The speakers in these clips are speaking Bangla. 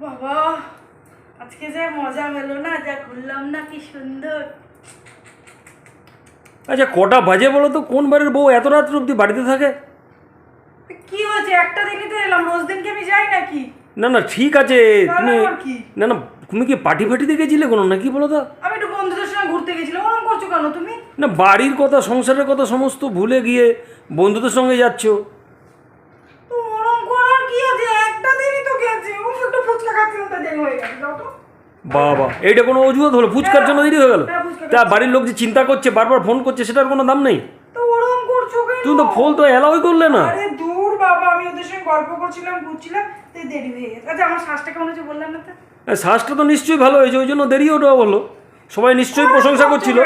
বাবা আজকে যে মজা হলো না, যা ঘুরলাম না, কি সুন্দর। আচ্ছা কটা বাজে বলো তো? কোন বাড়ির বউ এত রাত্র অব্দি বাড়িতে থাকে? কি হয়েছে, একটা দিনই তো এলাম, রোজ দিন কি আমি যাই নাকি? না না ঠিক আছে, তুমি কি না না তুমি কি পার্টি ফাটিতে গেছিলে কোনো নাকি বলো তো? আমি একটু বন্ধুদের সঙ্গে ঘুরতে গেছিলাম। ওরকম করছো কেন তুমি? না বাড়ির কথা সংসারের কথা সমস্ত ভুলে গিয়ে বন্ধুদের সঙ্গে যাচ্ছ। তো ওরকম করার কি আছে, একটা দিনই তো গেছি। ও একটু ফুচকা খাচ্ছিলাম, তা দেরি হয়ে গেছে। যাও তো। বাবা এইটা কোনো অজুহাত হলো? ফুচকার জন্য দেরি হয়ে গেল? হ্যাঁ, ফুচকা তা বাড়ির লোক যে চিন্তা করছে, বারবার ফোন করছে, সেটার কোনো দাম নেই? তো ওরকম করছো কেন? তুমি তো ফোন তো অ্যালাউই করলে না। আরে দূর বাবা, আমি ওদের সঙ্গে গল্প করছিলাম, ঘুরছিলাম, তাই দেরি হয়ে গেছে। আচ্ছা আমার শ্বাসটা কেমন হচ্ছে বললাম না তো? শ্বাসটা তো নিশ্চয়ই ভালো হয়েছে, ওই জন্য দেরি ওটাও বললো। সবাই নিশ্চয়ই প্রশংসা করছিল।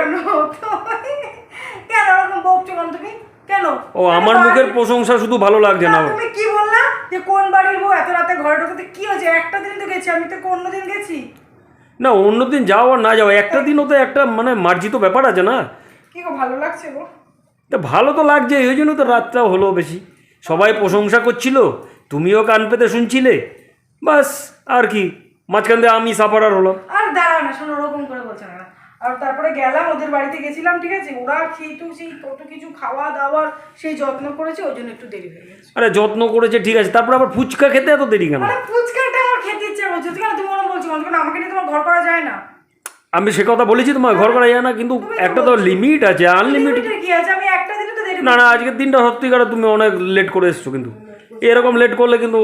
কেন ওরকম বকছো কেন তুমি? কেন? ও আমার মুখের প্রশংসা শুধু ভালো লাগছে না। তুমি কি বললা যে কোন বাড়ির বউ এত রাতে ঘরে ঢোকে? কি হয়েছে, একটা দিন তো গেছি, আমি তো অন্য দিন গেছি। না অন্যদিন যাও আর না যাও, একটা দিনও তো একটা মানে মার্জিত ব্যাপার আছে না। কি গো, ভালো লাগছে গো? তা ভালো তো লাগছে, ওই জন্য তো রাতটাও হলো বেশি। সবাই প্রশংসা করছিল, তুমিও কান পেতে শুনছিলে, বাস। আর কি, মাঝখান দিয়ে আমি সাফারার হলাম। আর দাঁড়াও না, শোনো, ওরকম করে বলছো না। আর তারপরে গেলাম ওদের বাড়িতে, গেছিলাম, ঠিক আছে, ওরা খেয়েটু সেই কত কিছু খাওয়া দাওয়ার সেই যত্ন করেছে, ওই জন্য একটু দেরি হয়ে গেছে। আরে যত্ন করেছে ঠিক আছে, তারপর আবার ফুচকা খেতে এত দেরি কেন? মানে ফুচকাটা আমার খেতে ইচ্ছে করছে, কেন তুমি ওরকম বলছো? কেন আমাকে নিয়ে তোমার ঘর করা যায় না? আমি সে কথা বলেছি তোমার ঘর করা যায় না, কিন্তু একটা তো লিমিট আছে, আনলিমিটেড। কি আছে, আমি একটা দিনে তো দেরি। না না আজকের দিনটা সত্যিকার তুমি অনেক লেট করে এসছো, কিন্তু এরকম লেট করলে কিন্তু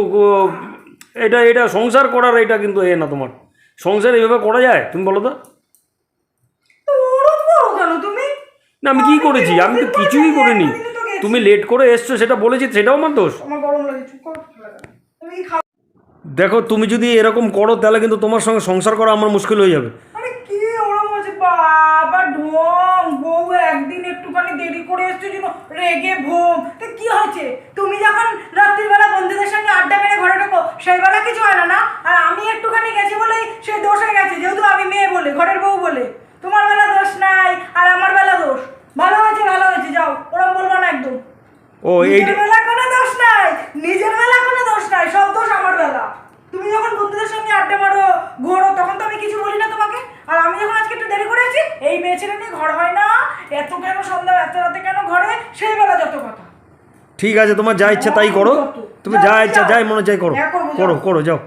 এটা এটা সংসার করার এটা কিন্তু না তোমার সংসার এইভাবে করা যায়? তুমি বলো তো। তো ওরকম করো কেন তুমি? না আমি কি করেছি? আমি তো কিছুই করিনি। তুমি লেট করে এসছো সেটা বলেছি, সেটাও আমার দোষ? আমার গরম লাগে, চুপ করো। তুমি কি খাও? দেখো তুমি যদি এরকম করো তাহলে কিন্তু তোমার সঙ্গে সংসার করা আমার মুশকিল হয়ে যাবে। আরে কি ওরকম হচ্ছে বাবা, ঢং! বউ একদিন একটুখানি দেরি করে এসছো জন্য রেগে ভোম। তো কি হয়েছে? তুমি যখন রাত্রিবেলা বন্ধুদের সঙ্গে আড্ডা মেরে ঘরে ঢোকো, সেই বেলা কিছু হয় না? না, আর আমি একটুখানি গেছি বলেই সেই দোষ হয়ে গেছে, যেহেতু আমি মেয়ে বলে, ঘরের বউ বলে। তোমার বেলা দোষ নাই আর আমার বেলা দোষ। ভালো হয়েছে, ভালো হয়েছে, যাও। ওরকম বলবো না একদম। ও এই নিজের বেলা কোনো দোষ নাই, নিজের বেলা কোনো দোষ নাই, সব দোষ আমার বেলা। তুমি যখন বন্ধুদের সঙ্গে আড্ডা মারো, ঘোরো, তখন তো আমি কিছু বলি না তোমাকে। আর আমি যখন আজকে একটু দেরি করেছি, এই মেয়ে ছেলে নিয়ে ঘর হয় না, এত কেন সন্ধ্যা, এত রাতে কেন ঘরে, সেই বেলা যত কথা। ঠিক আছে, তোমার যা ইচ্ছা তাই করো। তুমি যা ইচ্ছা, যাই মনে চাই করো, করো করো, যাও।